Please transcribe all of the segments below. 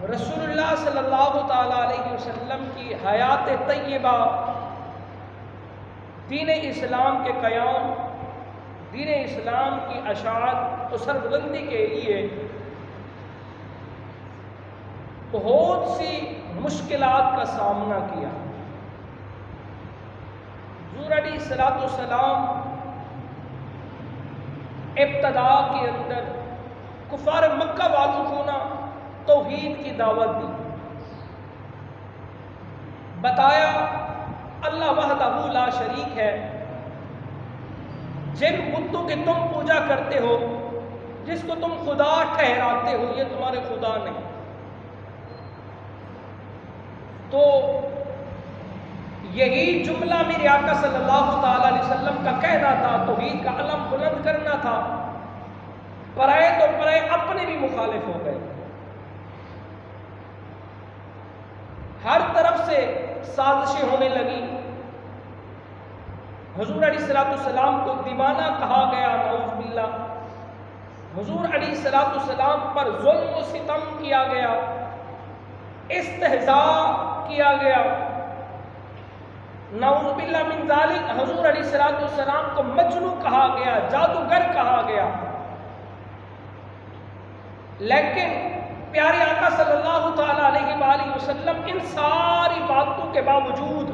رسول اللہ صلی اللہ تعالیٰ علیہ وسلم کی حیات طیبہ، دین اسلام کے قیام، دین اسلام کی اشاعت و سربلندی کے لیے بہت سی مشکلات کا سامنا کیا۔ حضور علیہ الصلوۃ والسلام ابتدا کے اندر کفار مکہ والوں کو توحید کی دعوت دی، بتایا اللہ وحدہ لا شریک ہے، جن بتوں کی تم پوجا کرتے ہو، جس کو تم خدا ٹھہراتے ہو، یہ تمہارے خدا نہیں۔ تو یہی جملہ میرے آقا صلی اللہ تعالی علیہ وسلم کا کہنا تھا، توحید کا علم بلند کرنا تھا۔ پرائے تو پرائے اپنے بھی مخالف ہو گئے، ہر طرف سے سازشیں ہونے لگی۔ حضور علیہ الصلوۃ والسلام کو دیوانہ کہا گیا، نعوذ باللہ۔ حضور علیہ الصلوۃ والسلام پر ظلم و ستم کیا گیا، استہزاء کیا گیا، نعوذ باللہ من ذالک۔ حضور علیہ الصلوۃ والسلام کو مجنون کہا گیا، جادوگر کہا گیا۔ لیکن پیارے آقا صلی اللہ تعالی علیہ وآلہ وسلم ان ساری باتوں کے باوجود،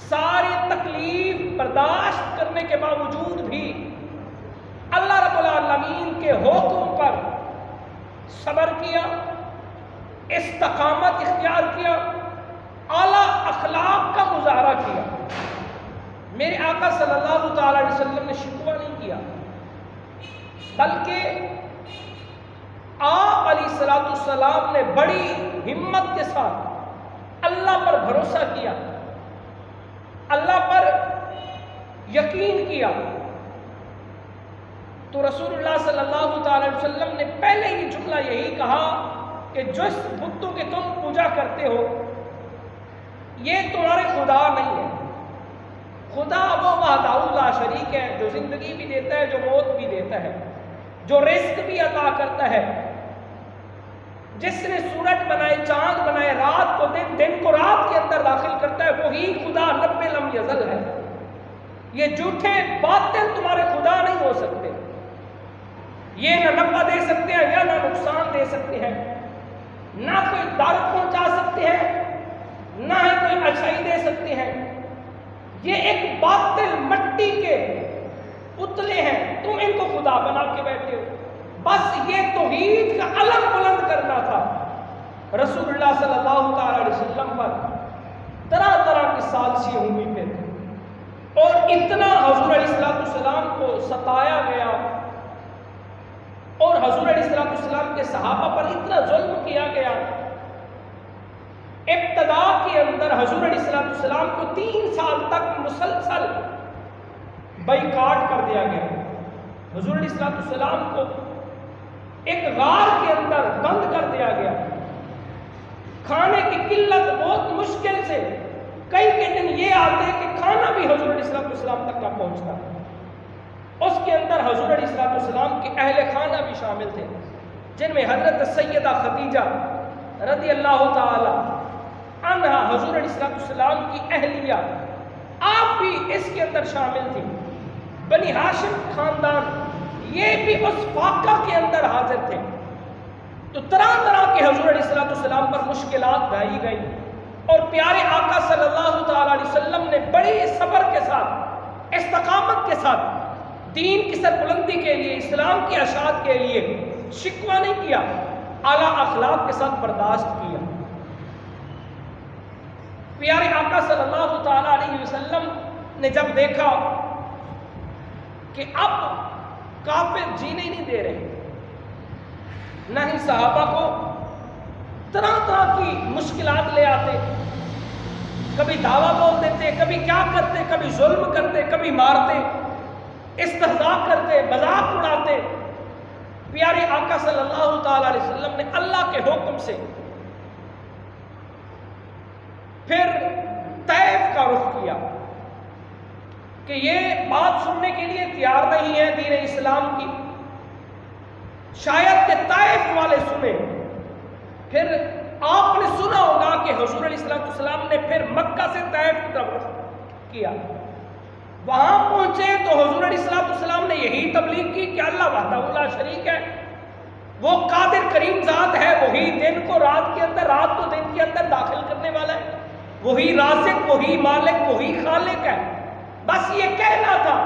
ساری تکلیف برداشت کرنے کے باوجود بھی اللہ رب العالمین کے حکم پر صبر کیا، استقامت اختیار کیا، اعلیٰ اخلاق کا مظاہرہ کیا۔ میرے آقا صلی اللہ تعالی علیہ وسلم نے شکوہ نہیں کیا، بلکہ آپ علیہ الصلوۃ والسلام نے بڑی ہمت کے ساتھ اللہ پر بھروسہ کیا، اللہ پر یقین کیا۔ تو رسول اللہ صلی اللہ تعالی علیہ وسلم نے پہلے ہی جملہ یہی کہا کہ جس بتوں کے تم پوجا کرتے ہو، یہ تمہارے خدا نہیں ہے۔ خدا وہ وحدہ لا شریک ہے، جو زندگی بھی دیتا ہے، جو موت بھی دیتا ہے، جو رزق بھی عطا کرتا ہے، جس نے سورج بنائے، چاند بنائے، رات کو دن، دن کو رات کے اندر داخل کرتا ہے، وہی خدا رب لم یزل ہے۔ یہ جھوٹے باطل تمہارے خدا نہیں ہو سکتے، یہ نہ نفع دے سکتے ہیں یا نہ نقصان دے سکتے ہیں، نہ کوئی دار پہنچا سکتے ہیں، نہ ہی کوئی اچھائی دے سکتے ہیں۔ یہ ایک باطل مٹی کے پتلے ہیں، تم ان کو خدا بنا کے بیٹھے ہو۔ بس یہ توحید کا علم بلند کرنا تھا۔ رسول اللہ صلی اللہ تعالی علیہ وسلم پر طرح طرح کی سازشیں ہوئی پھر، اور اتنا حضور علیہ الصلوۃ والسلام کو ستایا گیا، اور حضور علیہ الصلوۃ والسلام کے صحابہ پر اتنا ظلم کیا گیا۔ ابتدا کے اندر حضور علیہ الصلوۃ والسلام کو 3 سال تک مسلسل بائیکاٹ کر دیا گیا۔ حضور علیہ الصلوۃ والسلام کو ایک غار کے اندر بند کر دیا گیا، کھانے کی قلت، بہت مشکل سے کئی دن یہ آتے کہ کھانا بھی حضور علیہ الصلوۃ والسلام تک نہ پہنچتا۔ اس کے اندر حضور علیہ الصلوۃ والسلام کے اہل خانہ بھی شامل تھے، جن میں حضرت سیدہ خدیجہ رضی اللہ تعالی عنہا، حضور علیہ الصلوۃ والسلام کی اہلیہ، آپ بھی اس کے اندر شامل تھی۔ بنی ہاشم خاندان یہ بھی اس فاقہ کے اندر حاضر تھے۔ تو طرح طرح کے حضور علیہ الصلوۃ والسلام پر مشکلات ڈھائی گئی، اور پیارے آقا صلی اللہ تعالی علیہ وسلم نے بڑی صبر کے ساتھ، استقامت کے ساتھ دین کی سربلندی کے لیے، اسلام کی اشاعت کے لیے شکوہ نہیں کیا، اعلیٰ اخلاق کے ساتھ برداشت کیا۔ پیارے آقا صلی اللہ تعالی علیہ وسلم نے جب دیکھا کہ اب کافر جینے نہیں دے رہے، نہ ہی صحابہ کو طرح طرح کی مشکلات لے آتے، کبھی دعویٰ بول دیتے، کبھی کیا کرتے، کبھی ظلم کرتے، کبھی مارتے، استہزاء کرتے، مذاق اڑاتے۔ پیارے آقا صلی اللہ تعالی علیہ وسلم نے اللہ کے حکم سے پھر طیف کا رخ کیا کہ یہ بات سننے کے لیے تیار نہیں ہے دین اسلام کی، شاید کہ طائف والے سنیں، پھر آپ نے سنا ہوگا کہ حضور علیہ السلام نے پھر مکہ سے طائف کی طرف رخ کیا. وہاں پہنچے تو حضور علیہ السلام نے یہی تبلیغ کی کہ اللہ وحدہ لا شریک ہے، وہ قادر کریم ذات ہے، وہی دن کو رات کے اندر، رات کو دن کے اندر داخل کرنے والا ہے، وہی رازق، وہی مالک، وہی خالق ہے. بس یہ کہنا تھا.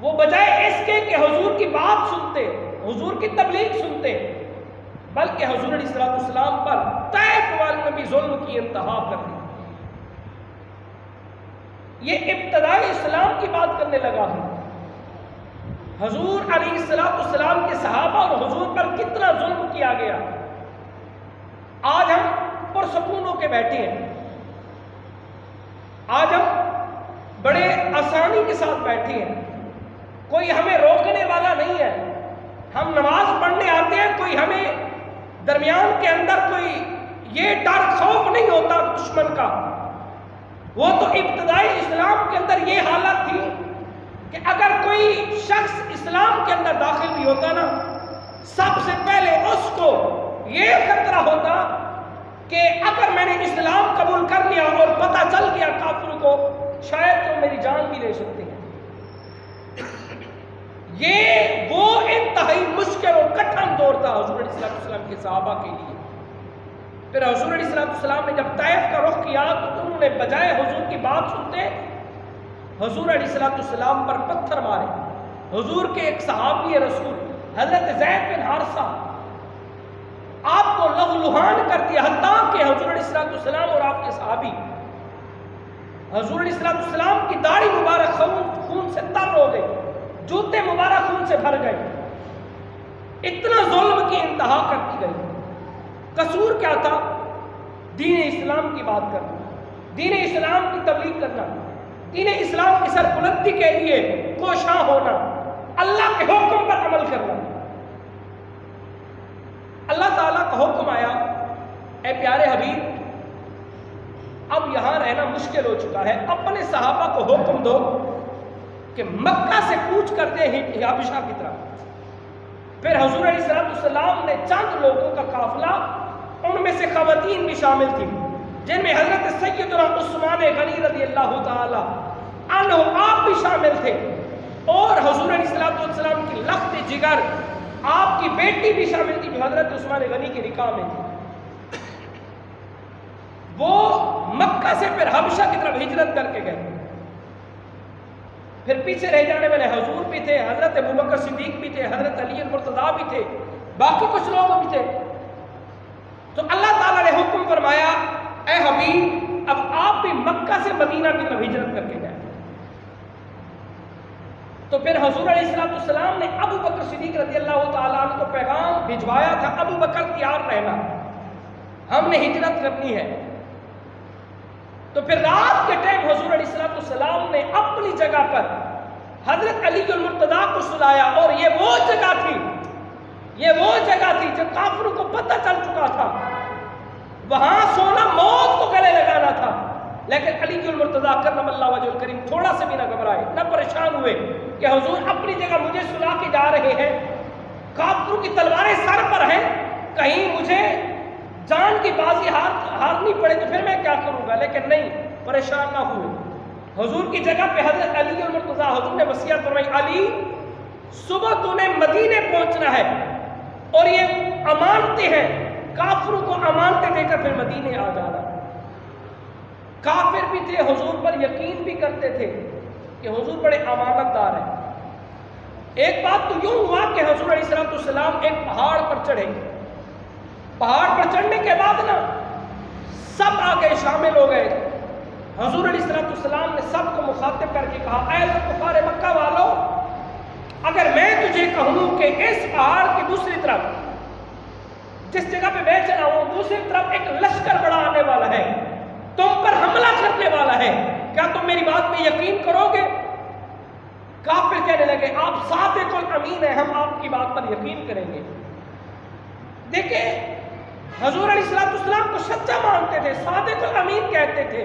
وہ بجائے اس کے کہ حضور کی بات سنتے، حضور کی تبلیغ سنتے، بلکہ حضور علیہ السلام پر طائف والوں نے بھی ظلم کی انتہا کر دی. یہ ابتدائی اسلام کی بات کرنے لگا ہے. حضور علیہ السلام کے صحابہ اور حضور پر کتنا ظلم کیا گیا. آج ہم پرسکون ہو کے بیٹھے ہیں، آج ہم بڑے آسانی کے ساتھ بیٹھے ہیں، کوئی ہمیں روکنے والا نہیں ہے. ہم نماز پڑھنے آتے ہیں، کوئی ہمیں درمیان کے اندر کوئی یہ ڈر خوف نہیں ہوتا دشمن کا. وہ تو ابتدائی اسلام کے اندر یہ حالت تھی کہ اگر کوئی شخص اسلام کے اندر داخل بھی ہوتا نا، سب سے پہلے اس کو یہ خطرہ ہوتا کہ اگر میں نے اسلام قبول کر لیا اور پتہ چل گیا کافروں کو، شاید تو میری جان بھی لے سکتے ہیں. یہ وہ انتہائی مشکل اور کٹھن دور تھا حضور علیہ السلام کے صحابہ کے لیے. پھر حضور علیہ السلام نے جب طائف کا رخ کیا تو انہوں نے بجائے حضور کی بات سنتے حضور علیہ السلام پر پتھر مارے. حضور کے ایک صحابی رسول حضرت زید بن حارثہ آپ کو لہولہان کر دیا، حتیٰ کہ حضور علیہ السلام اور آپ کے صحابی حضور علیہ السلام کی داڑھی مبارک خون سے تر ہو گئی، جوتے مبارک خون سے بھر گئے. اتنا ظلم کی انتہا کر دی گئی. قصور کیا تھا؟ دین اسلام کی بات کرنا، دین اسلام کی تبلیغ کرنا، دین اسلام کی سربلندی کے لیے کوشاں ہونا، اللہ کے حکم پر عمل کرنا. اللہ تعالیٰ کا حکم آیا، اے پیارے حبیب اب یہاں رہنا مشکل ہو چکا ہے، اپنے صحابہ کو حکم دو کہ مکہ سے کوچ کر دیں حبشہ کی طرف. پھر حضور علیہ السلام نے چند لوگوں کا قافلہ، ان میں سے خواتین بھی شامل تھی، جن میں حضرت سیدنا عثمان غنی رضی اللہ تعالی عنہ آپ بھی شامل تھے، اور حضور علیہ السلام کی لخت جگر آپ کی بیٹی بھی شامل تھی جو حضرت عثمان غنی کی نکاح میں تھی. وہ مکہ سے پھر حبشہ کی طرف ہجرت کر کے گئے. پھر پیچھے رہ جانے والے حضور بھی تھے، حضرت ابوبکر صدیق بھی تھے، حضرت علی المرتضیٰ بھی تھے، باقی کچھ لوگ بھی تھے. تو اللہ تعالیٰ نے حکم فرمایا اے حبیب اب آپ بھی مکہ سے مدینہ کی طرف ہجرت کر کے گئے. تو پھر حضور علیہ السلام نے ابو بکر صدیق رضی اللہ تعالیٰ عنہ کو پیغام بھجوایا تھا، ابو بکر تیار رہنا، ہم نے ہجرت کرنی ہے. تو پھر رات کے ٹائم حضور علیہ السلام نے اپنی جگہ پر حضرت علی المرتضیٰ کو سلایا، اور یہ وہ جگہ تھی جب کافروں کو پتہ چل چکا تھا وہاں سونا موت کو گلے لگانا تھا. لیکن علی المرتضیٰ کرم اللہ وجہ الکریم تھوڑا سے بھی نہ گھبرائے، نہ پریشان ہوئے کہ حضور اپنی جگہ مجھے سلا کے جا رہے ہیں، کافروں کی تلواریں سر پر ہیں، کہیں مجھے جان کی بازی ہارنی پڑے تو پھر میں کیا کروں گا. لیکن نہیں، پریشان نہ ہوئے. حضور کی جگہ پہ حضرت علی المرتضیٰ حضور نے وصیت فرمائی، علی صبح تو نے مدینے پہنچنا ہے اور یہ امانتیں ہیں، کافروں کو امانتیں دے کر پھر مدینے آ جانا. کافر بھی تھے، حضور پر یقین بھی کرتے تھے کہ حضور بڑے امانت دار ہیں. ایک بات تو یوں ہوا کہ حضور علیہ السلام ایک پہاڑ پر چڑھے. پہاڑ پر چڑھنے کے بعد نا سب آگے شامل ہو گئے. حضور علیہ السلام نے سب کو مخاطب کر کے کہا، اے کفار مکہ والو، اگر میں تجھے کہوں کہ اس پہاڑ کی دوسری طرف جس جگہ پہ میں چلا ہوں دوسری طرف ایک لشکر بڑا آنے والا ہے، تم پر حملہ کرنے والا ہے، کیا تم میری بات پہ یقین کرو گے؟ کافر کہنے لگے آپ صادق الامین ہیں، ہم آپ کی بات پر یقین کریں گے. دیکھیں حضور علیہ السلام کو سچا مانتے تھے، صادق الامین کہتے تھے،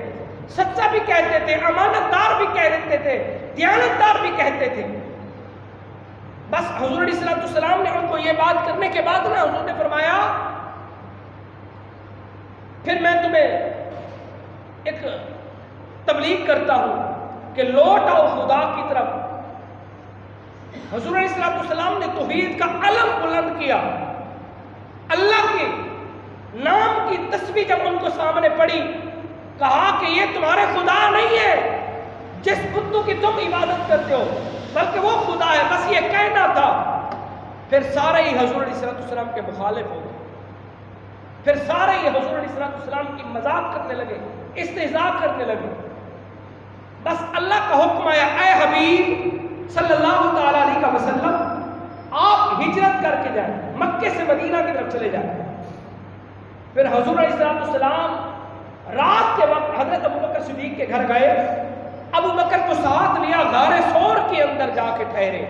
سچا بھی کہتے تھے، امانت دار بھی کہتے تھے، دیانت دار بھی کہتے تھے. بس حضور علیہ السلام نے ان کو یہ بات کرنے کے بعد نا حضور نے فرمایا پھر میں تمہیں ایک تبلیغ کرتا ہوں کہ لوٹ آؤ خدا کی طرف۔ حضور علیہ السلام نے توحید کا علم بلند کیا، اللہ کے نام کی تسبیح جب ان کو سامنے پڑی، کہا کہ یہ تمہارے خدا نہیں ہے جس بتوں کی تم عبادت کرتے ہو، بلکہ وہ خدا ہے، بس یہ کہنا تھا۔ پھر سارے ہی حضور علیہ السلام کے مخالف ہو گئے، پھر سارے ہی حضور علیہ السلام کی مذاق کرنے لگے، استہزاء کرنے لگے۔ بس اللہ کا حکم آیا، اے حبیب صلی اللہ تعالی علیہ وسلم آپ ہجرت کر کے جائیں، مکے سے مدینہ کی طرف چلے جائیں۔ پھر حضور علیہ السلام رات کے وقت حضرت ابوبکر صدیق کے گھر گئے، ابوبکر کو ساتھ لیا، غار ثور کے اندر جا کے ٹھہرے۔